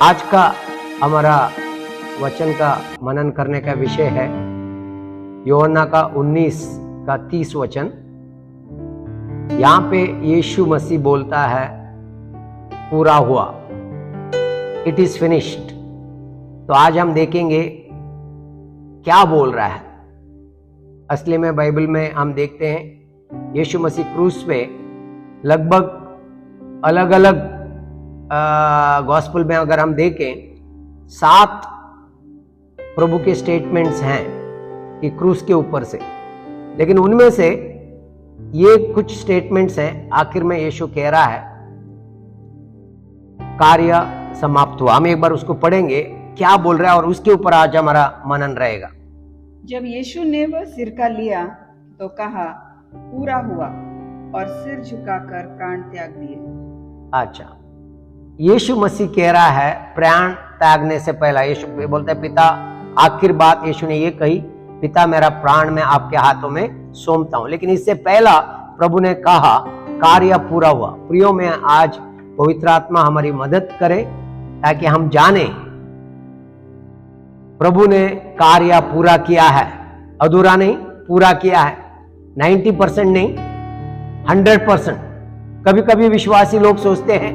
आज का हमारा वचन का मनन करने का विषय है यूहन्ना का 19 का 30 वचन। यहां पे यीशु मसीह बोलता है पूरा हुआ, इट इज फिनिश्ड। तो आज हम देखेंगे क्या बोल रहा है। असली में बाइबल में हम देखते हैं यीशु मसीह क्रूस पे लगभग अलग अलग गॉस्पेल में अगर हम देखें 7 प्रभु के स्टेटमेंट्स हैं कि क्रूस के ऊपर से, लेकिन उनमें से ये कुछ स्टेटमेंट्स हैं आखिर में यीशु कह रहा है कार्य समाप्त हुआ। हम एक बार उसको पढ़ेंगे क्या बोल रहा है और उसके ऊपर आज हमारा मनन रहेगा। जब यीशु ने वह सिरका लिया तो कहा पूरा हुआ और सिर झुकाकर प्राण त्याग दिए। अच्छा, यीशु मसीह कह रहा है प्राण त्यागने से पहला यीशु बोलता है पिता, आखिर बात यीशु ने ये कही पिता मेरा प्राण मैं आपके हाथों में सौंपता हूं। लेकिन इससे पहला प्रभु ने कहा कार्य पूरा हुआ। प्रियो में आज पवित्र आत्मा हमारी मदद करे ताकि हम जाने प्रभु ने कार्य पूरा किया है, अधूरा नहीं, पूरा किया है। 90% नहीं, 100%। कभी कभी विश्वासी लोग सोचते हैं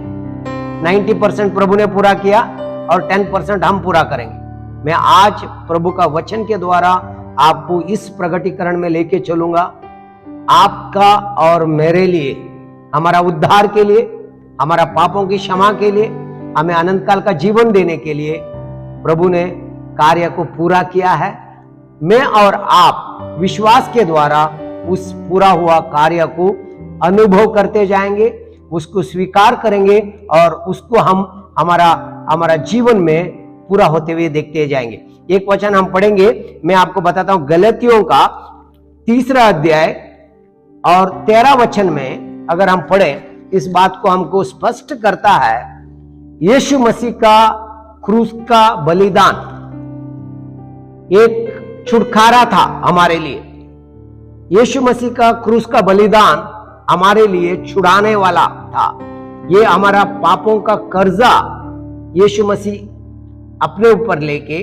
90% प्रभु ने पूरा किया और 10% हम पूरा करेंगे। मैं आज प्रभु का वचन के द्वारा आपको इस प्रगटीकरण में लेके चलूंगा, आपका और मेरे लिए, हमारा उद्धार के लिए, हमारा पापों की क्षमा के लिए, हमें अनंत काल का जीवन देने के लिए प्रभु ने कार्य को पूरा किया है। मैं और आप विश्वास के द्वारा उस पूरा हुआ कार्य को अनुभव करते जाएंगे, उसको स्वीकार करेंगे और उसको हम हमारा जीवन में पूरा होते हुए देखते जाएंगे। एक वचन हम पढ़ेंगे, मैं आपको बताता हूं गलतियों का 3 अध्याय और 13 वचन में अगर हम पढ़ें इस बात को हमको स्पष्ट करता है। यीशु मसीह का क्रूस का बलिदान एक छुटकारा था हमारे लिए। यीशु मसीह का क्रूस का बलिदान हमारे लिए छुड़ाने वाला था। ये हमारा पापों का कर्जा यीशु मसीह अपने ऊपर लेके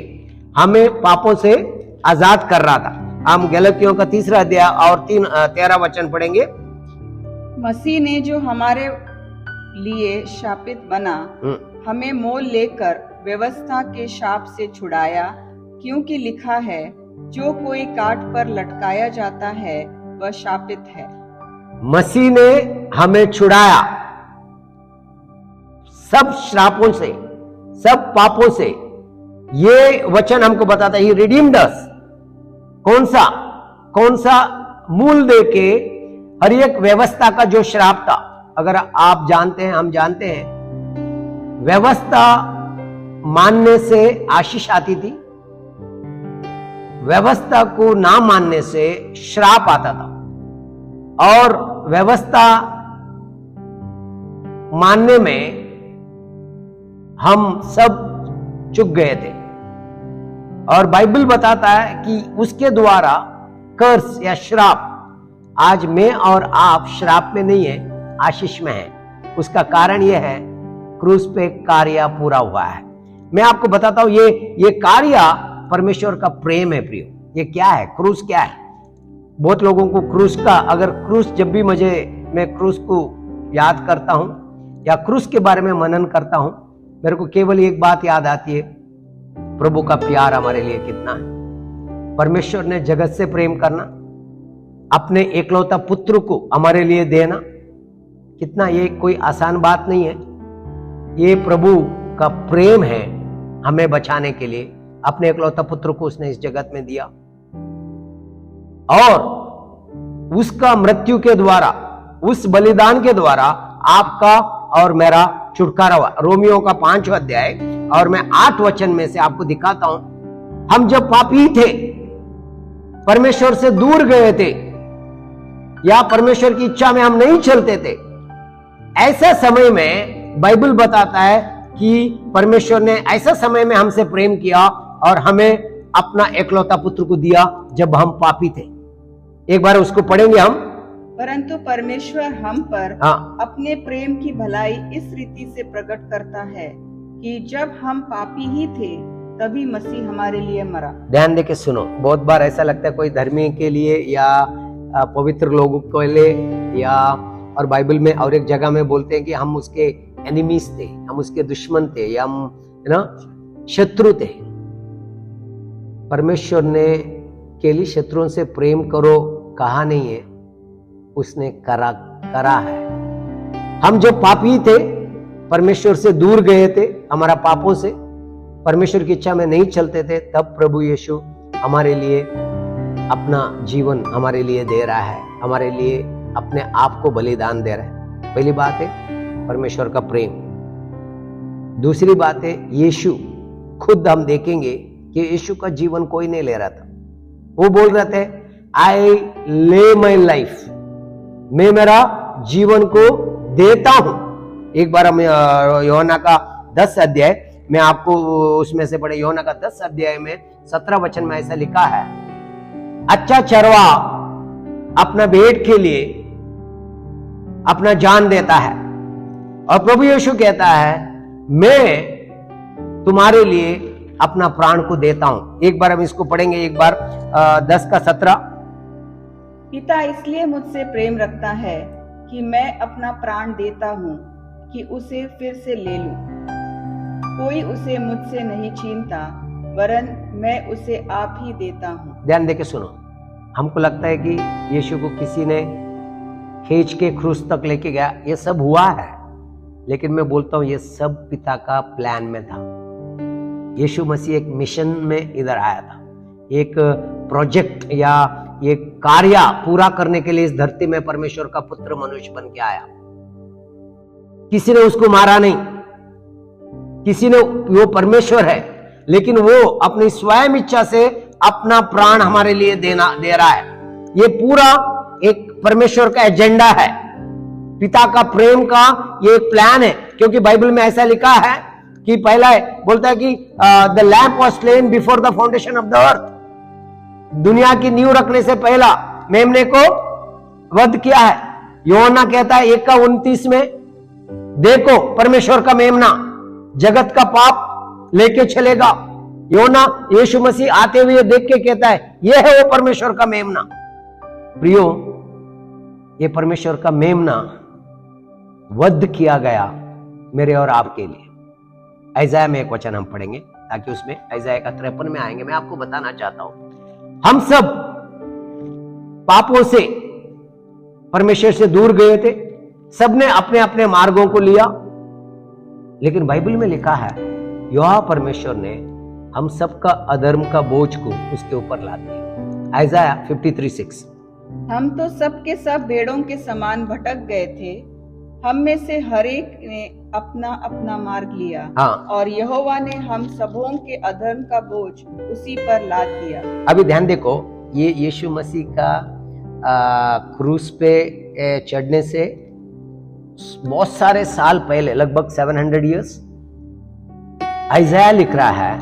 हमें पापों से आजाद कर रहा था। हम गलतियों का 3 अध्याय और 13 वचन पढ़ेंगे। मसीह ने जो हमारे लिए शापित बना हमें मोल लेकर व्यवस्था के शाप से छुड़ाया, क्योंकि लिखा है जो कोई काट पर लटकाया जाता है वह शापित है। मसीह ने हमें छुड़ाया सब श्रापों से, सब पापों से। ये वचन हमको बताता है ही रिडीम्ड अस। कौन सा मूल दे के हर एक व्यवस्था का जो श्राप था। अगर आप जानते हैं, हम जानते हैं व्यवस्था मानने से आशीष आती थी, व्यवस्था को ना मानने से श्राप आता था। और व्यवस्था मानने में हम सब चूक गए थे और बाइबल बताता है कि उसके द्वारा कर्स या श्राप, आज मैं और आप श्राप में नहीं है, आशीष में है। उसका कारण यह है क्रूस पे कार्य पूरा हुआ है। मैं आपको बताता हूं ये कार्य परमेश्वर का प्रेम है। प्रियो, ये क्या है? क्रूस क्या है? बहुत लोगों को क्रूस का, अगर क्रूस, जब भी मैं क्रूस को याद करता हूं या क्रूस के बारे में मनन करता हूं, मेरे को केवल एक बात याद आती है, प्रभु का प्यार हमारे लिए कितना है। परमेश्वर ने जगत से प्रेम करना, अपने एकलौता पुत्र को हमारे लिए देना, कितना, ये कोई आसान बात नहीं है। ये प्रभु का प्रेम है हमें बचाने के लिए। अपने एकलौता पुत्र को उसने इस जगत में दिया और उसका मृत्यु के द्वारा, उस बलिदान के द्वारा आपका और मेरा छुटकारा हुआ। रोमियो का 5 अध्याय और मैं 8 वचन में से आपको दिखाता हूं। हम जब पापी थे, परमेश्वर से दूर गए थे या परमेश्वर की इच्छा में हम नहीं चलते थे, ऐसे समय में बाइबल बताता है कि परमेश्वर ने ऐसा समय में हमसे प्रेम किया और हमें अपना एकलौता पुत्र को दिया जब हम पापी थे। एक बार उसको पढ़ेंगे हम। परंतु परमेश्वर हम पर अपने प्रेम की भलाई इस रीति से प्रकट करता है कि जब हम पापी ही थे तभी मसीह हमारे लिए मरा। ध्यान दे के सुनो। बहुत बार ऐसा लगता है कोई धर्मी के लिए या पवित्र लोगों के लिए, या और बाइबल में और एक जगह में बोलते हैं कि हम उसके एनिमीज थे, हम उसके दुश्मन थे, या हम शत्रु थे। परमेश्वर ने के लिए शत्रुओं से प्रेम करो कहा नहीं है, उसने करा है। हम जो पापी थे, परमेश्वर से दूर गए थे, हमारा पापों से परमेश्वर की इच्छा में नहीं चलते थे, तब प्रभु यीशु हमारे लिए अपना जीवन हमारे लिए दे रहा है, हमारे लिए अपने आप को बलिदान दे रहा है। पहली बात है परमेश्वर का प्रेम। दूसरी बात है यीशु खुद, हम देखेंगे कि यीशु का जीवन कोई नहीं ले रहा था। वो बोल रहे थे आई ले माई लाइफ, मैं मेरा जीवन को देता हूं। एक बार हम यूहन्ना का 10 अध्याय मैं आपको उसमें से पढ़े, यूहन्ना का 10 अध्याय में 17 वचन में ऐसा लिखा है, अच्छा चरवा अपना भेड़ के लिए अपना जान देता है। और प्रभु यीशु कहता है मैं तुम्हारे लिए अपना प्राण को देता हूं। एक बार हम इसको पढ़ेंगे, एक बार 10 का 17। पिता इसलिए मुझसे प्रेम रखता है कि मैं अपना प्राण देता हूं कि उसे फिर से ले लूं। कोई उसे मुझसे नहीं छीनता, वरन मैं उसे आप ही देता हूं। ध्यान देके सुनो। हमको लगता है कि यीशु को किसी ने खींच के क्रूस तक लेके गया, ये सब हुआ है, लेकिन मैं बोलता हूं ये सब पिता का प्लान में था। यीशु मसीह एक मिशन में इधर आया था, एक प्रोजेक्ट या एक कार्य पूरा करने के लिए इस धरती में परमेश्वर का पुत्र मनुष्य बन के आया। किसी ने उसको मारा नहीं, किसी ने, वो परमेश्वर है, लेकिन वो अपनी स्वयं इच्छा से अपना प्राण हमारे लिए दे रहा है। ये पूरा एक परमेश्वर का एजेंडा है, पिता का प्रेम का ये एक प्लान है। क्योंकि बाइबल में ऐसा लिखा है कि पहला बोलता है कि the lamp was slain before the foundation of the earth, दुनिया की नींव रखने से पहला मेमने को वध किया है। यूहन्ना कहता है 1:29 में, देखो परमेश्वर का मेमना जगत का पाप लेके चलेगा। यूहन्ना यीशु मसीह आते हुए देख के कहता है यह है वो परमेश्वर का मेमना। प्रियो, ये परमेश्वर का मेमना वध किया गया मेरे और आपके लिए। ऐसाया में एक वचन हम पढ़ेंगे, ताकि उसमें ऐसाया का 53 में आएंगे। मैं आपको बताना चाहता हूं, हम सब पापों से परमेश्वर से दूर गए थे, सबने अपने अपने मार्गों को लिया, लेकिन बाइबल में लिखा है यहोवा परमेश्वर ने हम सबका अधर्म का बोझ को उसके ऊपर ला दिया। ऐसाया 53:6। हम तो सब के सब भेड़ों के समान भटक गए थे, हम में से हर एक ने अपना अपना मार्ग लिया। हाँ। और यहोवा ने हम सबों के अधर्म का बोझ उसी पर लाद दिया। अभी ध्यान देखो, ये यीशु मसीह का क्रूस पे चढ़ने से बहुत सारे साल पहले, लगभग 700 इयर्स, ऐसाया लिख रहा है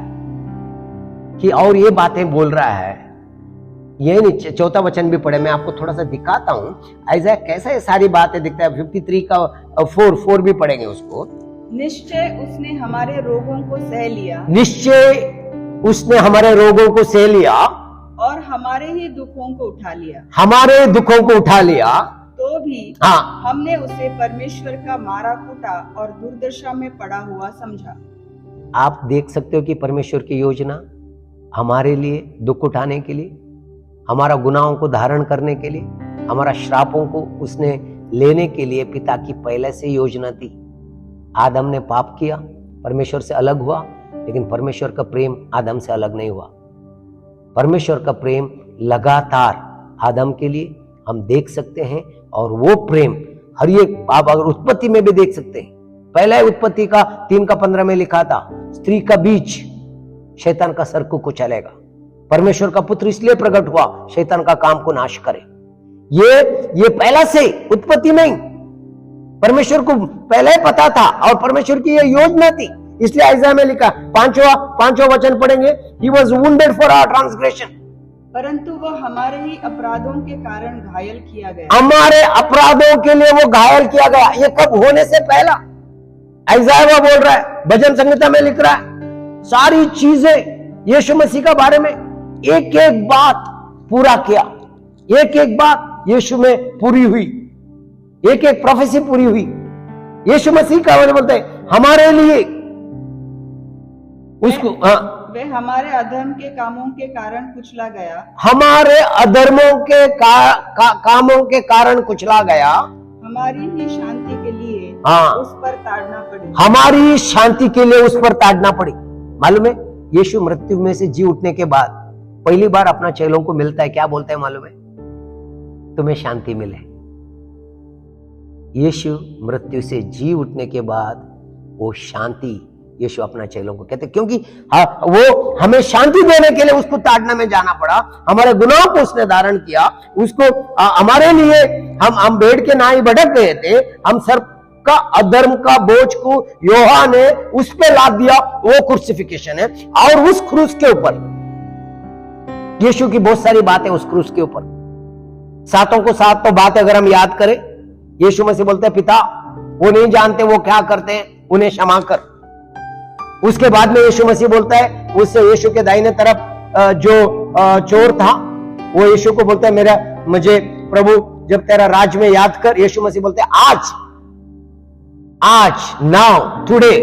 कि, और ये बातें बोल रहा है। ये नहीं, 4 वचन भी पढ़े, मैं आपको थोड़ा सा दिखाता हूं ऐसा कैसा ये सारी बातें दिखता है। 53 का 4 भी पढ़ेंगे उसको। निश्चय उसने हमारे रोगों को सह लिया, निश्चय उसने हमारे रोगों को सह लिया, और हमारे ही दुखों को उठा लिया। हमारे दुखों को उठा लिया, तो भी हाँ, हमने उसे परमेश्वर का मारा कूटा और दुर्दशा में पड़ा हुआ समझा। आप देख सकते हो कि परमेश्वर की योजना हमारे लिए दुख उठाने के लिए, हमारा गुनाहों को धारण करने के लिए, हमारा श्रापों को उसने लेने के लिए पिता की पहले से योजना थी। आदम ने पाप किया, परमेश्वर से अलग हुआ, लेकिन परमेश्वर का प्रेम आदम से अलग नहीं हुआ। परमेश्वर का प्रेम लगातार आदम के लिए हम देख सकते हैं, और वो प्रेम हर एक, आप अगर उत्पत्ति में भी देख सकते हैं, पहला उत्पत्ति का 3:15 में लिखा था, स्त्री का बीज शैतान का सर को कुचलेगा। परमेश्वर का पुत्र इसलिए प्रकट हुआ शैतान का काम को नाश करे। ये पहला से उत्पत्ति में परमेश्वर को पहले ही पता था, और परमेश्वर की ये योजना थी, इसलिए ऐसाया में लिखा। 5वां वचन पढ़ेंगे, he was wounded for our transgression, परंतु वह हमारे ही अपराधों के कारण घायल किया गया। हमारे अपराधों के लिए वो घायल किया गया। ये कब होने से पहला, ऐसाया बोल रहा है, भजन संहिता में लिख रहा है, सारी चीजें यीशु मसीह का बारे में एक एक बात पूरा किया, एक एक बात यीशु में पूरी हुई, एक एक प्रोफेसी पूरी हुई। यीशु मसीह का बोलते हैं हमारे लिए उसको वे हमारे अधर्म के कामों के कारण कुचला गया, हमारे अधर्मों के कामों के कारण कुचला गया, हमारी ही शांति के लिए हाँ, उस पर ताड़ना पड़ी, हमारी शांति के लिए उस पर ताड़ना पड़ी। मालूम है, यीशु मृत्यु में से जी उठने के बाद पहली बार अपना चेलों को मिलता है, क्या बोलते हैं मालूम है? तुम्हें शांति मिले। यीशु मृत्यु से जी उठने के बाद वो शांति यीशु अपना चेलों को कहते, क्योंकि वो हमें शांति देने के लिए उसको ताड़ना में जाना पड़ा, हमारे गुनाहों को उसने धारण किया, उसको हमारे लिए हम भेड़ के नाई भटक गए थे, हम सर्प का अधर्म का बोझ को योहा ने उस पे लाद दिया, वो क्रूसिफिकेशन है। और उस क्रूस के ऊपर यीशु की बहुत सारी बातें उस क्रूस के ऊपर, सातों को सात तो बातें अगर हम याद करें, यीशु मसीह बोलते हैं पिता वो नहीं जानते वो क्या करते हैं, उन्हें क्षमा कर। उसके बाद में यीशु मसीह बोलता है, उससे यीशु के दाहिने तरफ जो चोर था वो यीशु को बोलता है मुझे प्रभु जब तेरा राज में याद कर। यीशु मसीह बोलते हैं आज नाउ टुडे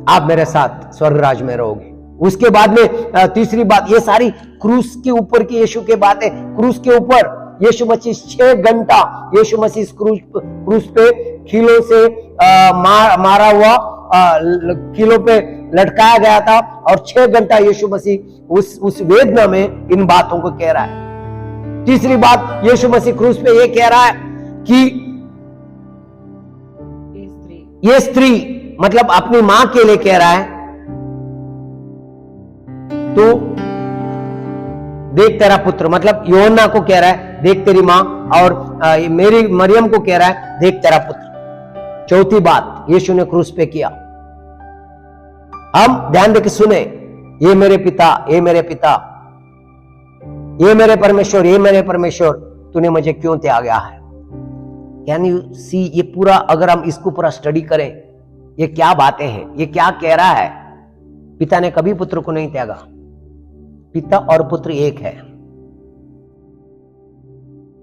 आप मेरे साथ स्वर्ग राज में रहोगे। उसके बाद में तीसरी बात, ये सारी क्रूस के ऊपर की यीशु के बातें, क्रूस के ऊपर यीशु मसीह 6 घंटा यीशु मसीह क्रूस पे खीलों से मारा हुआ, कीलों पे लटकाया गया था, और 6 घंटा यीशु मसीह उस वेदना में इन बातों को कह रहा है। तीसरी बात, यीशु मसीह क्रूस पे ये कह रहा है कि ये स्त्री मतलब अपनी मां के लिए कह रहा है, तो देख तेरा पुत्र, मतलब यूहन्ना को कह रहा है देख तेरी मां, और मेरी मरियम को कह रहा है देख तेरा पुत्र। चौथी बात यीशु ने क्रूस पे किया, हम ध्यान देकर सुने, ये मेरे पिता, ये मेरे पिता, ये मेरे परमेश्वर, ये मेरे परमेश्वर, तूने मुझे क्यों त्यागा है। कैन यू सी, ये पूरा अगर हम इसको पूरा स्टडी करें, ये क्या बातें हैं, ये क्या कह रहा है। पिता ने कभी पुत्र को नहीं त्यागा, पिता और पुत्र एक है,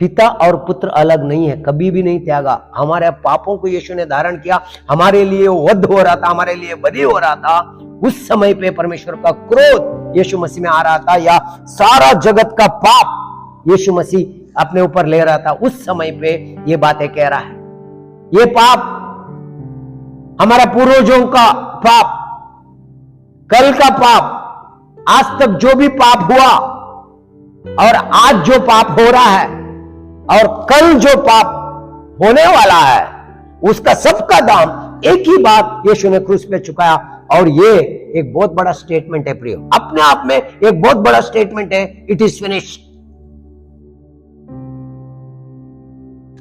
पिता और पुत्र अलग नहीं है, कभी भी नहीं त्यागा। हमारे पापों को यीशु ने धारण किया, हमारे लिए वध हो रहा था, हमारे लिए बलि हो रहा था। उस समय पे परमेश्वर का क्रोध यीशु मसीह में आ रहा था, या सारा जगत का पाप यीशु मसीह अपने ऊपर ले रहा था। उस समय पे ये बातें कह रहा है, ये पाप हमारा पूर्वजों का पाप, कल का पाप, आज तक जो भी पाप हुआ और आज जो पाप हो रहा है और कल जो पाप होने वाला है, उसका सबका दाम एक ही बात यीशु ने क्रूस पे चुकाया। और ये एक बहुत बड़ा स्टेटमेंट है प्रियो, अपने आप में एक बहुत बड़ा स्टेटमेंट है, इट इज फिनिश्ड,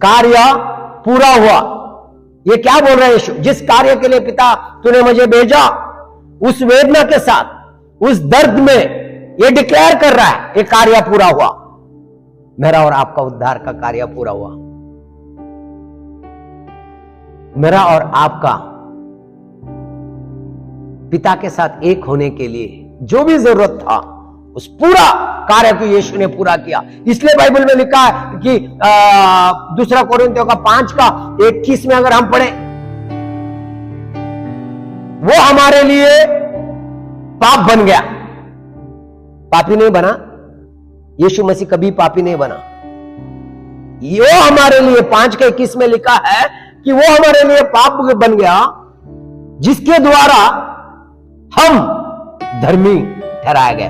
कार्य पूरा हुआ। ये क्या बोल रहा है यीशु, जिस कार्य के लिए पिता तूने मुझे भेजा, उस वेदना के साथ, उस दर्द में ये डिक्लेयर कर रहा है, ये कार्य पूरा हुआ, मेरा और आपका उद्धार का कार्य पूरा हुआ। मेरा और आपका पिता के साथ एक होने के लिए जो भी जरूरत था, उस पूरा कार्य को यीशु ने पूरा किया। इसलिए बाइबल में लिखा है कि 2 कोरिन्थियों का 5:21 में अगर हम पढ़ें, वो हमारे लिए पाप बन गया, पापी नहीं बना, यीशु मसीह कभी पापी नहीं बना। ये हमारे लिए 5:21 में लिखा है कि वो हमारे लिए पाप बन गया, जिसके द्वारा हम धर्मी ठहराया गया।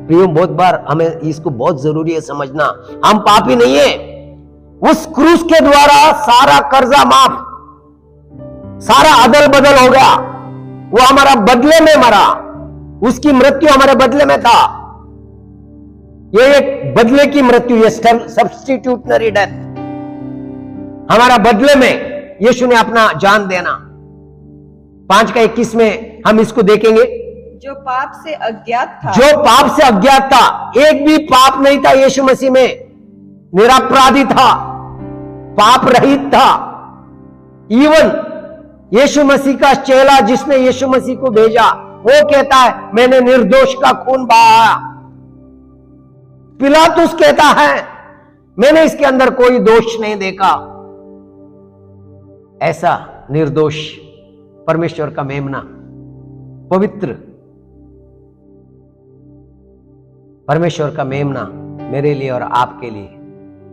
प्रियो, बहुत बार हमें इसको बहुत जरूरी है समझना, हम पापी नहीं है। उस क्रूस के द्वारा सारा कर्जा माफ, सारा अदल बदल हो गया। वो हमारा बदले में मरा, उसकी मृत्यु हमारे बदले में था। ये एक बदले की मृत्यु, ये सब्स्टिट्यूटनरी डेथ, हमारा बदले में यीशु ने अपना जान देना। 5:21 में हम इसको देखेंगे, जो पाप से अज्ञात था, जो पाप से अज्ञात था, एक भी पाप नहीं था यीशु मसीह में, निरपराधी था, पाप रहित था, इवन यीशु मसीह का चेला जिसने यीशु मसीह को भेजा, वो कहता है मैंने निर्दोष का खून बहाया। पिलातुस कहता है मैंने इसके अंदर कोई दोष नहीं देखा। ऐसा निर्दोष परमेश्वर का मेमना, पवित्र परमेश्वर का मेमना मेरे लिए और आपके लिए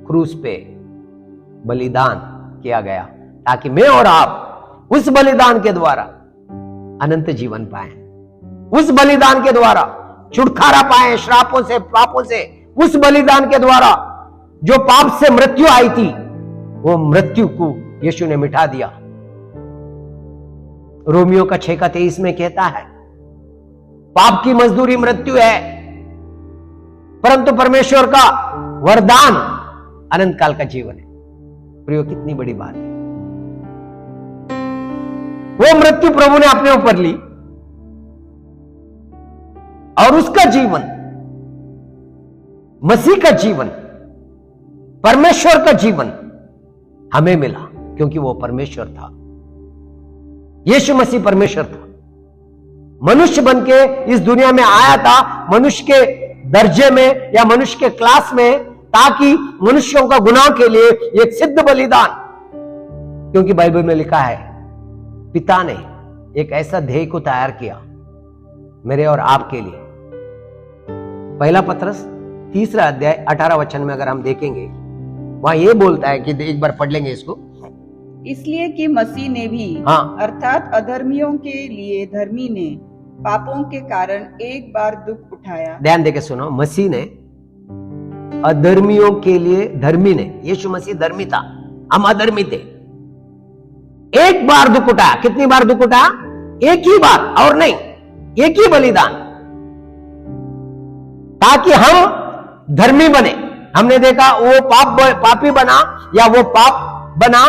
क्रूस पे बलिदान किया गया, ताकि मैं और आप उस बलिदान के द्वारा अनंत जीवन पाएं, उस बलिदान के द्वारा छुटकारा पाएं श्रापों से, पापों से। उस बलिदान के द्वारा जो पाप से मृत्यु आई थी, वो मृत्यु को यीशु ने मिटा दिया। रोमियो का 6:23 में कहता है पाप की मजदूरी मृत्यु है, परंतु परमेश्वर का वरदान अनंत काल का जीवन है। प्रियो, कितनी बड़ी बात है। वो मृत्यु प्रभु ने अपने ऊपर ली और उसका जीवन, मसीह का जीवन, परमेश्वर का जीवन हमें मिला, क्योंकि वो परमेश्वर था। यीशु मसीह परमेश्वर था, मनुष्य बनके इस दुनिया में आया था, मनुष्य के दर्जे में या मनुष्य के क्लास में, ताकि मनुष्यों का गुनाह के लिए एक सिद्ध बलिदान। क्योंकि बाइबल में लिखा है पिता ने एक ऐसा ध्येय को तैयार किया मेरे और आपके लिए। पहला पत्रस 3 अध्याय 18 वचन में अगर हम देखेंगे, वहां ये बोलता है कि एक बार पढ़ लेंगे इसको। इसलिए कि मसीह ने भी, अर्थात अधर्मियों के लिए धर्मी ने, पापों के कारण एक बार दुख उठाया। ध्यान देके सुनो, मसीह ने अधर्मियों के लिए धर्मी ने, यीशु मसीह धर्मी था, हम अधर्मी थे, एक बार दुख उठाया। कितनी बार दुख उठाया? एक ही बार, और नहीं, एक ही बलिदान, ताकि हम धर्मी बने। हमने देखा वो पापी बना, या वो पाप बना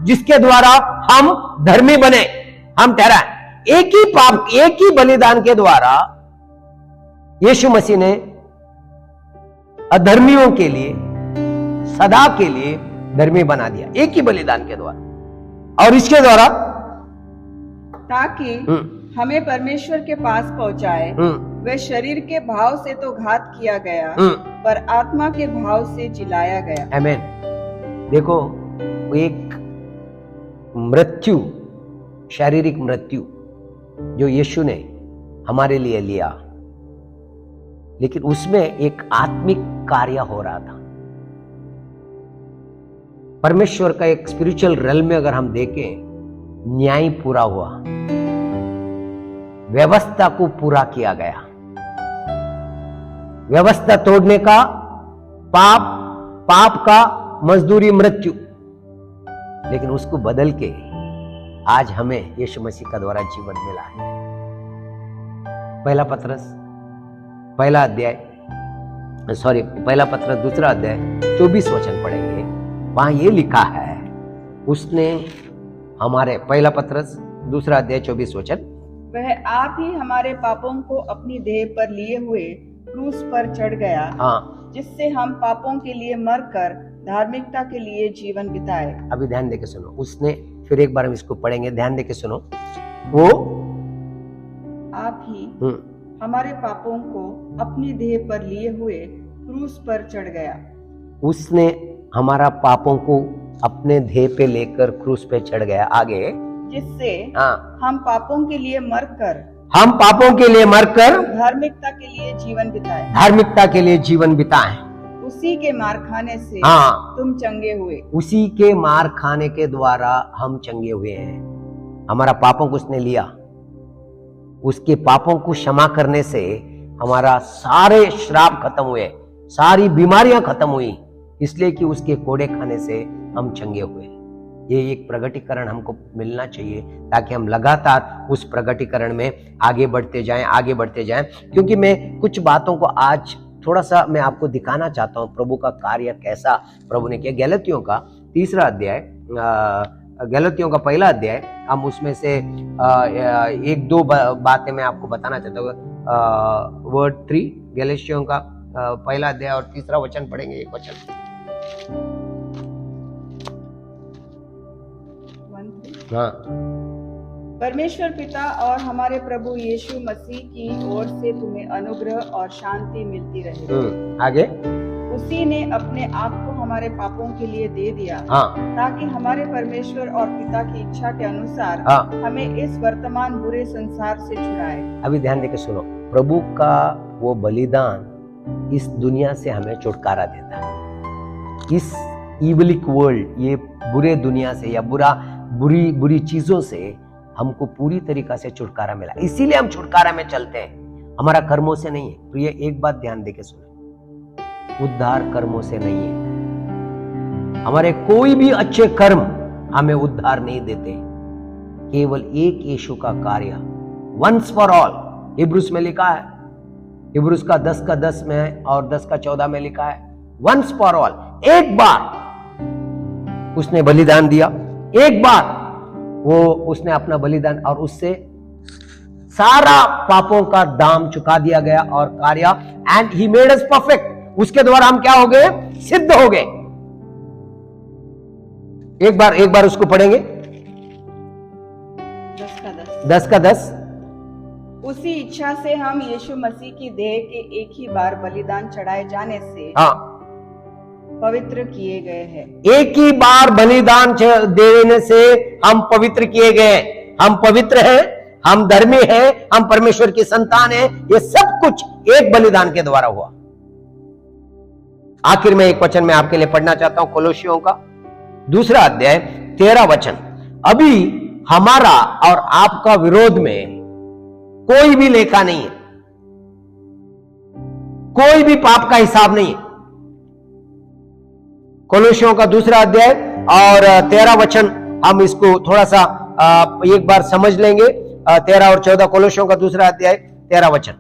जिसके द्वारा हम धर्मी बने, हम ठहराए। एक ही पाप, एक ही बलिदान के द्वारा यीशु मसीह ने अधर्मियों के लिए सदा के लिए धर्मी बना दिया, एक ही बलिदान के द्वारा। और इसके द्वारा ताकि हमें परमेश्वर के पास पहुंचाए। वह शरीर के भाव से तो घात किया गया, पर आत्मा के भाव से जिलाया गया। आमीन। देखो, एक मृत्यु, शारीरिक मृत्यु जो यीशु ने हमारे लिए लिया, लेकिन उसमें एक आत्मिक कार्य हो रहा था। परमेश्वर का एक स्पिरिचुअल रेल में अगर हम देखें, न्याय पूरा हुआ, व्यवस्था को पूरा किया गया। व्यवस्था तोड़ने का पाप का मजदूरी मृत्यु, लेकिन उसको बदल के आज हमें यीशु मसीह का द्वारा जीवन मिला है। पहला पत्रस 2 अध्याय 24 वचन पढ़ेंगे। वहां ये लिखा है, उसने हमारे, पहला पत्रस 2 अध्याय 24 वचन, वह आप ही हमारे पापों को अपनी देह पर लिए हुए क्रूस पर चढ़ गया, जिससे हम पापों के लिए मरकर धार्मिकता के लिए जीवन बिताए। अभी ध्यान देके सुनो, उसने, फिर एक बार हम इसको पढ़ेंगे, ध्यान देके सुनो। वो आप ही हमारे पापों को अपनी देह पर लिए हुए क्रूस पर चढ़ गया। उसने हमारा पापों को अपने देह पे लेकर क्रूस पे चढ़ गया। आगे, जिससे हम पापों के लिए मरकर धार्मिकता के लिए जीवन बिताएं। उसी के मार खाने से तुम चंगे हुए। उसी के मार खाने के द्वारा हम चंगे हुए हैं। हमारा पापों को उसने लिया, उसके पापों को क्षमा करने से हमारा सारे श्राप खत्म हुए, सारी बीमारियां खत्म हुई, इसलिए कि उसके कोड़े खाने से हम चंगे हुए। ये एक प्रगटीकरण हमको मिलना चाहिए, ताकि हम लगातार उस प्रगटीकरण में आगे बढ़ते जाएं। क्योंकि मैं कुछ बातों को आज थोड़ा सा मैं आपको दिखाना चाहता हूं, प्रभु का कार्य कैसा प्रभु ने किया। गलतियों का 3 अध्याय, गलतियों का 1 अध्याय, हम उसमें से 1-2 बातें मैं आपको बताना चाहता हूँ। वर्ड 3, गलतियों का 1 अध्याय और 3 वचन पढ़ेंगे, एक वचन। हाँ, परमेश्वर पिता और हमारे प्रभु यीशु मसीह की ओर से तुम्हें अनुग्रह और शांति मिलती रहे। आगे। उसी ने अपने आप को हमारे पापों के लिए दे दिया, हाँ, ताकि हमारे परमेश्वर और पिता की इच्छा के अनुसार हाँ। हमें इस वर्तमान बुरे संसार से छुड़ाए। अभी ध्यान देकर सुनो, प्रभु का वो बलिदान इस दुनिया से हमें छुटकारा देता है। इस इवलिक वर्ल्ड, ये बुरे दुनिया से या बुरी चीजों से हमको पूरी तरीका से छुटकारा मिला, इसीलिए हम छुटकारा में चलते हैं, हमारा कर्मों से नहीं है। तो ये एक बात ध्यान देके सुनो, उद्धार कर्मों से नहीं है। हमारे कोई भी अच्छे कर्म हमें उद्धार नहीं देते, केवल एक यीशु का कार्य वंस फॉर ऑल। हिब्रूस में लिखा है, हिब्रूस का 10:10 में और 10:14 में लिखा है, वंस फॉर ऑल, एक बार उसने बलिदान दिया, एक बार वो उसने अपना बलिदान और उससे सारा पापों का दाम चुका दिया गया और कार्य, and he made us perfect. उसके द्वारा हम क्या हो गए? सिद्ध हो गए। एक बार उसको पढ़ेंगे, 10:10। उसी इच्छा से हम यीशु मसीह की देह के एक ही बार बलिदान चढ़ाए जाने से हाँ, पवित्र किए गए हैं। एक ही बार बलिदान देने से हम पवित्र किए गए। हम पवित्र हैं, हम धर्मी हैं, हम परमेश्वर की संतान हैं। ये सब कुछ एक बलिदान के द्वारा हुआ। आखिर में एक वचन मैं आपके लिए पढ़ना चाहता हूं, कोलोसियों का 2 अध्याय 13 वचन। अभी हमारा और आपका विरोध में कोई भी लेखा नहीं है, कोई भी पाप का हिसाब नहीं है। कोलोसियों का 2 अध्याय और 13 वचन, हम इसको थोड़ा सा एक बार समझ लेंगे। 13 और 14, कोलोसियों का 2 अध्याय 13 वचन।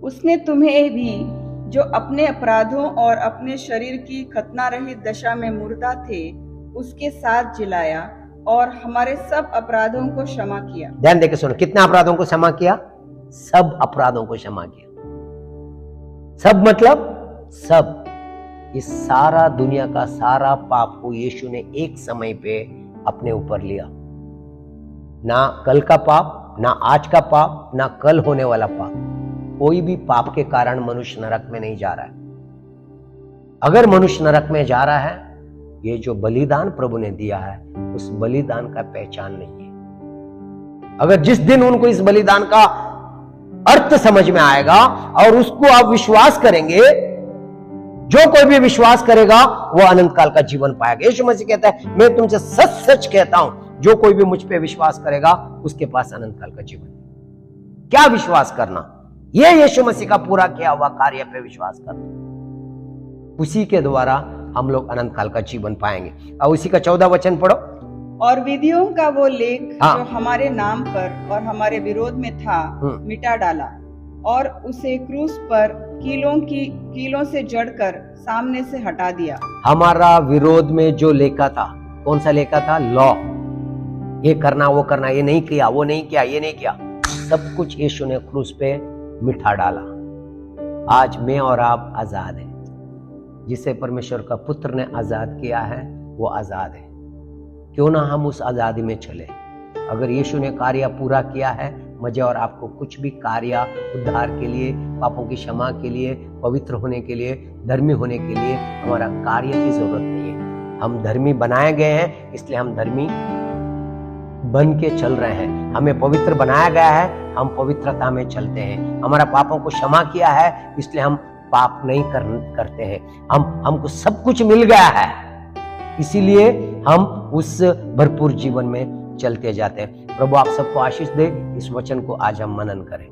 उसने तुम्हें भी, जो अपने अपराधों और अपने शरीर की खतना रहित दशा में मुर्दा थे, उसके साथ जिलाया और हमारे सब अपराधों को क्षमा किया। ध्यान देकर सुनो, कितना अपराधों को क्षमा किया? सब अपराधों को क्षमा किया। सब मतलब सब, इस सारा दुनिया का सारा पाप को यीशु ने एक समय पे अपने ऊपर लिया। ना कल का पाप, ना आज का पाप, ना कल होने वाला पाप। कोई भी पाप के कारण मनुष्य नरक में नहीं जा रहा है। अगर मनुष्य नरक में जा रहा है, ये जो बलिदान प्रभु ने दिया है, उस बलिदान का पहचान नहीं है। अगर जिस दिन उनको इस बलिदान का अर्थ समझ में आएगा और उसको आप विश्वास करेंगे, जो कोई भी विश्वास करेगा वो अनंत काल का जीवन पाएगा। यीशु मसीह कहता है, मैं तुमसे सच सच कहता हूं, जो कोई भी मुझ पे विश्वास करेगा उसके पास अनंत काल का जीवन। क्या विश्वास करना? ये यीशु मसीह का पूरा किया हुआ कार्य पे विश्वास करना। उसी के द्वारा हम लोग अनंत काल का जीवन पाएंगे। और उसी का 14 वचन पढ़ो। और विधियों का वो लेख हाँ। जो हमारे नाम पर और हमारे विरोध में था, मिटा डाला और उसे क्रूस पर कीलों से जड़कर सामने से हटा दिया। हमारा विरोध में जो लेखा था, कौन सा लेखा था? लॉ। ये करना, वो करना, ये नहीं किया, वो नहीं किया, ये नहीं किया, सब कुछ यीशु ने क्रूस पे मिटा डाला। आज मैं और आप आजाद हैं। जिसे परमेश्वर का पुत्र ने आजाद किया है, वो आजाद है। क्यों ना हम उस आजादी में चले। अगर यीशु ने कार्य पूरा किया है, मुझे और आपको कुछ भी कार्य उद्धार के लिए, पापों की क्षमा के लिए, पवित्र होने के लिए, धर्मी होने के लिए हमारा कार्य की जरूरत नहीं है। हम धर्मी बनाए गए हैं, इसलिए हम धर्मी बन के चल रहे हैं। हमें पवित्र बनाया गया है, हम पवित्रता में चलते हैं। हमारा पापों को क्षमा किया है, इसलिए हम पाप नहीं करते हैं। हमको सब कुछ मिल गया है, इसीलिए हम उस भरपूर जीवन में चलते जाते हैं। प्रभु आप सबको आशीष दे। इस वचन को आज हम मनन करें।